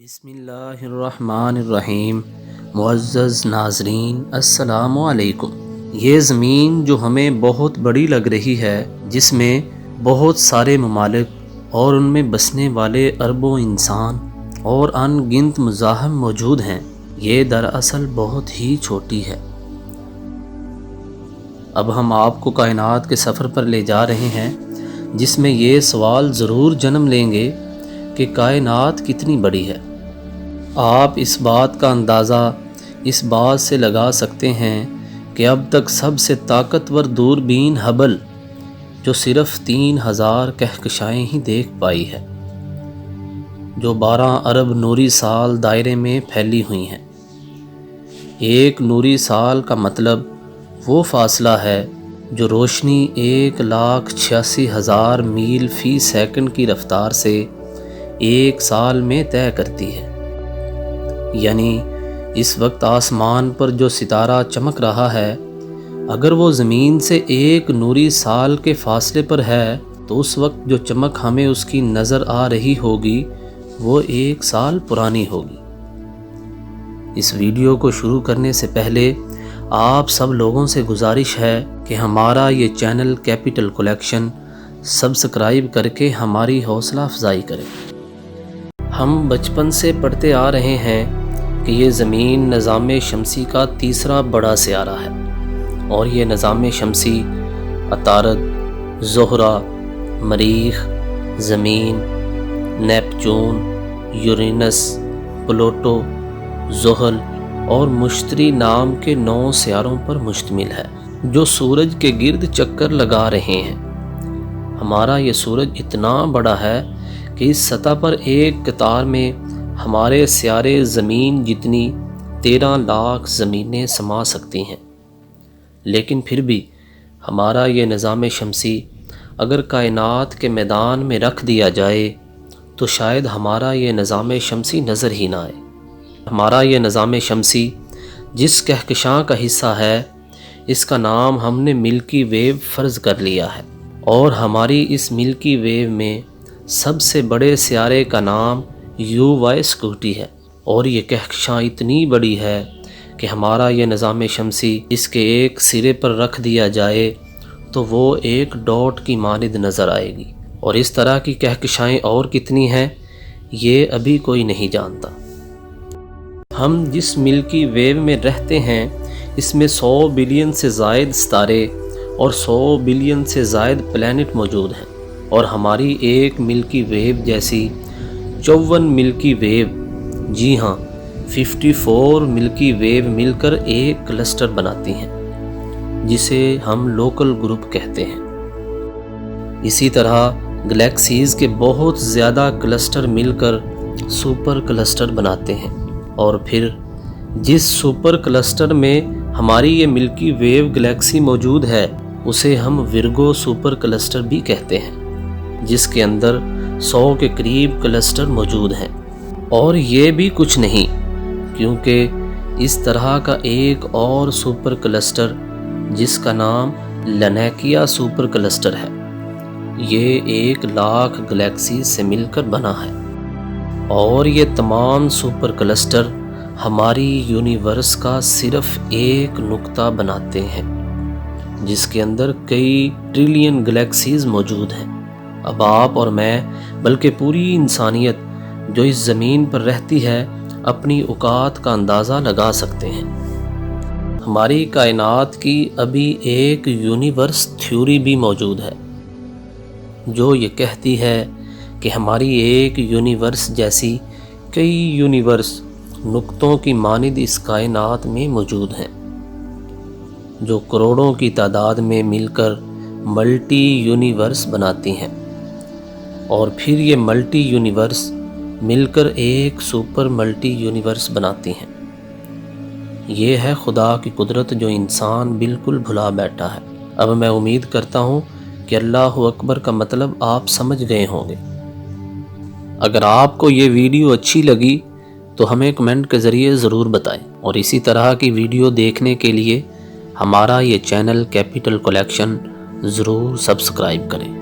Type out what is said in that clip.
بسم اللہ الرحمن الرحیم۔ معزز ناظرین السلام علیکم۔ یہ زمین جو ہمیں بہت بڑی لگ رہی ہے، جس میں بہت سارے ممالک اور ان میں بسنے والے اربوں انسان اور ان گنت مزاحم موجود ہیں، یہ دراصل بہت ہی چھوٹی ہے۔ اب ہم آپ کو کائنات کے سفر پر لے جا رہے ہیں، جس میں یہ سوال ضرور جنم لیں گے کہ کائنات کتنی بڑی ہے۔ آپ اس بات کا اندازہ اس بات سے لگا سکتے ہیں کہ اب تک سب سے طاقتور دوربین ہبل، جو صرف 3000 کہکشائیں ہی دیکھ پائی ہے، جو 12 ارب نوری سال دائرے میں پھیلی ہوئی ہیں۔ ایک نوری سال کا مطلب وہ فاصلہ ہے جو روشنی 1,86,000 میل فی سیکنڈ کی رفتار سے ایک سال میں طے کرتی ہے۔ یعنی اس وقت آسمان پر جو ستارہ چمک رہا ہے، اگر وہ زمین سے ایک نوری سال کے فاصلے پر ہے تو اس وقت جو چمک ہمیں اس کی نظر آ رہی ہوگی وہ 1 سال پرانی ہوگی۔ اس ویڈیو کو شروع کرنے سے پہلے آپ سب لوگوں سے گزارش ہے کہ ہمارا یہ چینل کیپٹل کلیکشن سبسکرائب کر کے ہماری حوصلہ افزائی کریں۔ ہم بچپن سے پڑھتے آ رہے ہیں کہ یہ زمین نظام شمسی کا تیسرا بڑا سیارہ ہے، اور یہ نظام شمسی عطارد، زہرہ، مریخ، زمین، نیپچون، یورینس، پلوٹو، زحل اور مشتری نام کے 9 سیاروں پر مشتمل ہے، جو سورج کے گرد چکر لگا رہے ہیں۔ ہمارا یہ سورج اتنا بڑا ہے کہ اس سطح پر ایک قطار میں ہمارے سیارے زمین جتنی 13 لاکھ زمینیں سما سکتی ہیں۔ لیکن پھر بھی ہمارا یہ نظام شمسی اگر کائنات کے میدان میں رکھ دیا جائے تو شاید ہمارا یہ نظام شمسی نظر ہی نہ آئے۔ ہمارا یہ نظام شمسی جس کہکشاں کا حصہ ہے، اس کا نام ہم نے ملکی ویو فرض کر لیا ہے، اور ہماری اس ملکی ویو میں سب سے بڑے سیارے کا نام یو سکوٹی ہے، اور یہ کہکشاں اتنی بڑی ہے کہ ہمارا یہ نظام شمسی اس کے ایک سرے پر رکھ دیا جائے تو وہ ایک ڈاٹ کی مانند نظر آئے گی، اور اس طرح کی کہکشائیں اور کتنی ہیں یہ ابھی کوئی نہیں جانتا۔ ہم جس ملکی ویو میں رہتے ہیں، اس میں 100 بلین سے زائد ستارے اور 100 بلین سے زائد پلینٹ موجود ہیں، اور ہماری ایک ملکی ویو جیسی 54 ملکی ویو، جی ہاں 54 ملکی ویو مل کر ایک کلسٹر بناتی ہیں، جسے ہم لوکل گروپ کہتے ہیں۔ اسی طرح گلیکسیز کے بہت زیادہ کلسٹر مل کر سپر کلسٹر بناتے ہیں، اور پھر جس سپر کلسٹر میں ہماری یہ ملکی ویو گلیکسی موجود ہے اسے ہم ورگو سپر کلسٹر بھی کہتے ہیں، جس کے اندر 100 کے قریب کلسٹر موجود ہیں۔ اور یہ بھی کچھ نہیں، کیونکہ اس طرح کا ایک اور سپر کلسٹر جس کا نام لینیکیا سپر کلسٹر ہے، یہ 1 لاکھ گلیکسی سے مل کر بنا ہے، اور یہ تمام سپر کلسٹر ہماری یونیورس کا صرف ایک نقطہ بناتے ہیں، جس کے اندر کئی ٹریلین گلیکسیز موجود ہیں۔ اب آپ اور میں بلکہ پوری انسانیت جو اس زمین پر رہتی ہے اپنی اوقات کا اندازہ لگا سکتے ہیں۔ ہماری کائنات کی ابھی ایک یونیورس تھیوری بھی موجود ہے، جو یہ کہتی ہے کہ ہماری ایک یونیورس جیسی کئی یونیورس نقطوں کی مانند اس کائنات میں موجود ہیں، جو کروڑوں کی تعداد میں مل کر ملٹی یونیورس بناتی ہیں، اور پھر یہ ملٹی یونیورس مل کر ایک سپر ملٹی یونیورس بناتی ہیں۔ یہ ہے خدا کی قدرت جو انسان بالکل بھلا بیٹھا ہے۔ اب میں امید کرتا ہوں کہ اللہ اکبر کا مطلب آپ سمجھ گئے ہوں گے۔ اگر آپ کو یہ ویڈیو اچھی لگی تو ہمیں کمنٹ کے ذریعے ضرور بتائیں، اور اسی طرح کی ویڈیو دیکھنے کے لیے ہمارا یہ چینل کیپٹل کلیکشن ضرور سبسکرائب کریں۔